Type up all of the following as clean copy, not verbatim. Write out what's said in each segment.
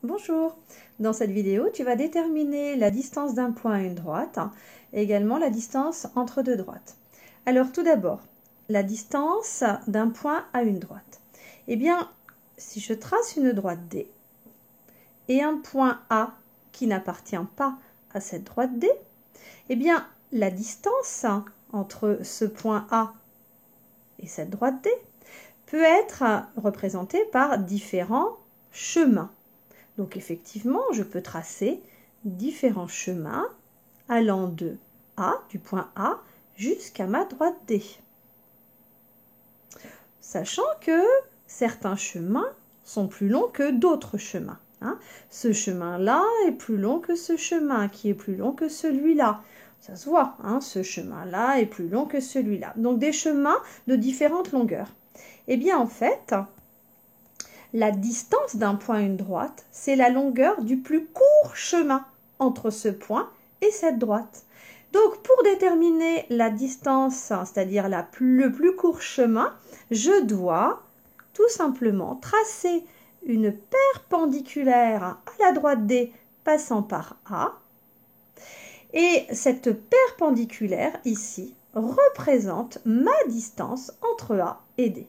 Bonjour, dans cette vidéo, tu vas déterminer la distance d'un point à une droite et également la distance entre deux droites. Alors tout d'abord, la distance d'un point à une droite. Eh bien, si je trace une droite D et un point A qui n'appartient pas à cette droite D, eh bien, la distance entre ce point A et cette droite D peut être représentée par différents chemins. Donc effectivement, je peux tracer différents chemins allant de A, du point A, jusqu'à ma droite D. Sachant que certains chemins sont plus longs que d'autres chemins. Ce chemin-là est plus long que ce chemin, qui est plus long que celui-là. Ça se voit, ce chemin-là est plus long que celui-là. Donc des chemins de différentes longueurs. Eh bien en fait, la distance d'un point à une droite, c'est la longueur du plus court chemin entre ce point et cette droite. Donc, pour déterminer la distance, c'est-à-dire le plus court chemin, je dois tout simplement tracer une perpendiculaire à la droite D passant par A. Et cette perpendiculaire ici représente ma distance entre A et D.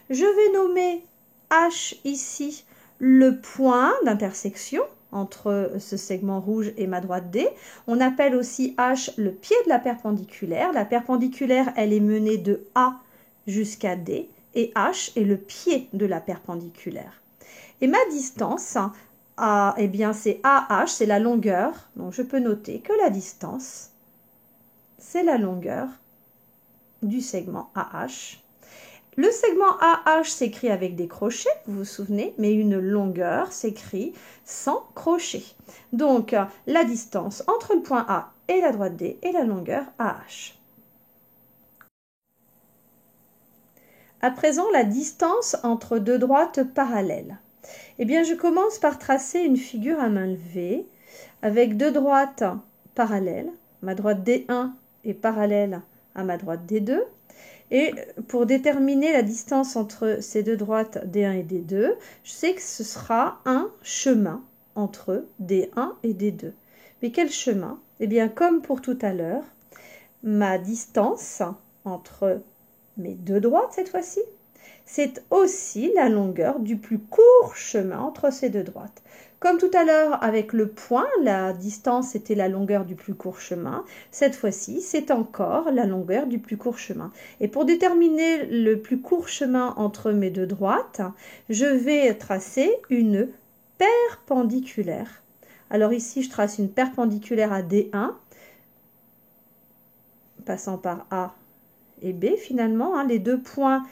Je vais nommer H ici le point d'intersection entre ce segment rouge et ma droite D. On appelle aussi H le pied de la perpendiculaire. La perpendiculaire, elle est menée de A jusqu'à D et H est le pied de la perpendiculaire. Et ma distance, eh bien c'est AH, c'est la longueur. Donc je peux noter que la distance, c'est la longueur du segment AH. Le segment AH s'écrit avec des crochets, vous vous souvenez, mais une longueur s'écrit sans crochet. Donc, la distance entre le point A et la droite D est la longueur AH. À présent, la distance entre deux droites parallèles. Eh bien, je commence par tracer une figure à main levée avec deux droites parallèles. Ma droite D1 est parallèle à ma droite D2. Et pour déterminer la distance entre ces deux droites D1 et D2, je sais que ce sera un chemin entre D1 et D2. Mais quel chemin? Eh bien, comme pour tout à l'heure, ma distance entre mes deux droites, cette fois-ci, c'est aussi la longueur du plus court chemin entre ces deux droites. Comme tout à l'heure avec le point, la distance était la longueur du plus court chemin. Cette fois-ci, c'est encore la longueur du plus court chemin. Et pour déterminer le plus court chemin entre mes deux droites, je vais tracer une perpendiculaire. Alors ici, je trace une perpendiculaire à D1, passant par A et B finalement. Les deux points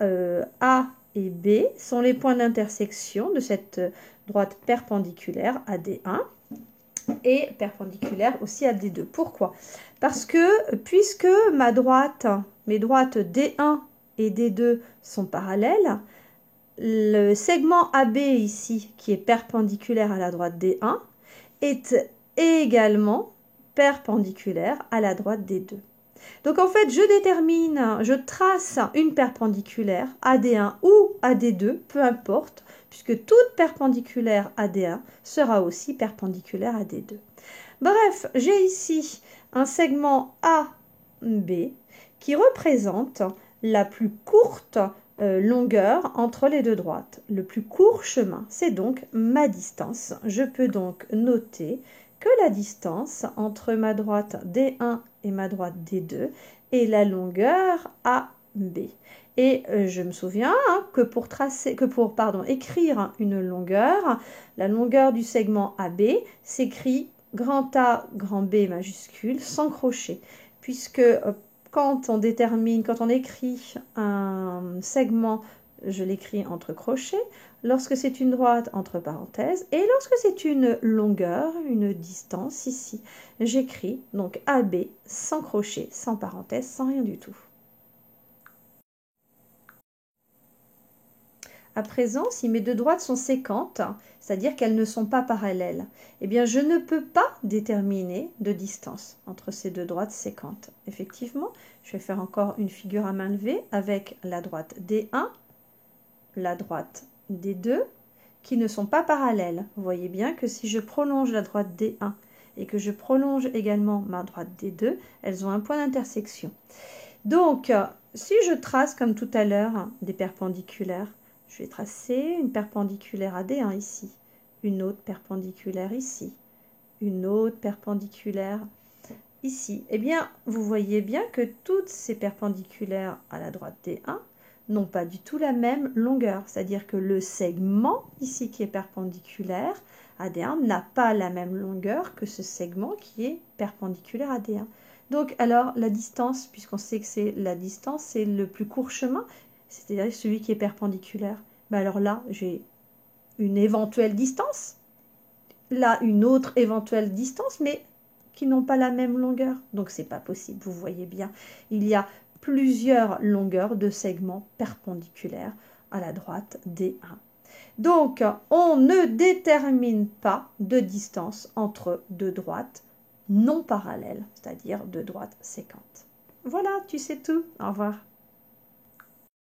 A et B sont les points d'intersection de cette droite perpendiculaire à D1 et perpendiculaire aussi à D2. Pourquoi? Parce que puisque mes droites D1 et D2 sont parallèles, le segment AB ici, qui est perpendiculaire à la droite D1, est également perpendiculaire à la droite D2. Donc en fait, je trace une perpendiculaire AD1 ou AD2, peu importe, puisque toute perpendiculaire AD1 sera aussi perpendiculaire à D2. Bref, j'ai ici un segment AB qui représente la plus courte longueur entre les deux droites. Le plus court chemin, c'est donc ma distance. Je peux donc noter que la distance entre ma droite D1 et ma droite D2 est la longueur AB. Et je me souviens que pour écrire une longueur, la longueur du segment AB s'écrit grand A, grand B majuscule sans crochet, puisque quand on écrit un segment, je l'écris entre crochets, lorsque c'est une droite, entre parenthèses, et lorsque c'est une longueur, une distance, ici, j'écris donc AB sans crochet, sans parenthèse, sans rien du tout. À présent, si mes deux droites sont sécantes, c'est-à-dire qu'elles ne sont pas parallèles, eh bien je ne peux pas déterminer de distance entre ces deux droites sécantes. Effectivement, je vais faire encore une figure à main levée avec la droite D1, la droite D2 qui ne sont pas parallèles. Vous voyez bien que si je prolonge la droite D1 et que je prolonge également ma droite D2, elles ont un point d'intersection. Donc, si je trace comme tout à l'heure des perpendiculaires, je vais tracer une perpendiculaire à D1 ici, une autre perpendiculaire ici, une autre perpendiculaire ici. Eh bien, vous voyez bien que toutes ces perpendiculaires à la droite D1 n'ont pas du tout la même longueur. C'est-à-dire que le segment ici qui est perpendiculaire à D1 n'a pas la même longueur que ce segment qui est perpendiculaire à D1. Donc, alors, la distance, puisqu'on sait que c'est la distance, c'est le plus court chemin, c'est-à-dire celui qui est perpendiculaire. Ben alors là, j'ai une éventuelle distance, là, une autre éventuelle distance, mais qui n'ont pas la même longueur. Donc, c'est pas possible, vous voyez bien. Il y a plusieurs longueurs de segments perpendiculaires à la droite D1. Donc, on ne détermine pas de distance entre deux droites non parallèles, c'est-à-dire deux droites séquentes. Voilà, tu sais tout. Au revoir.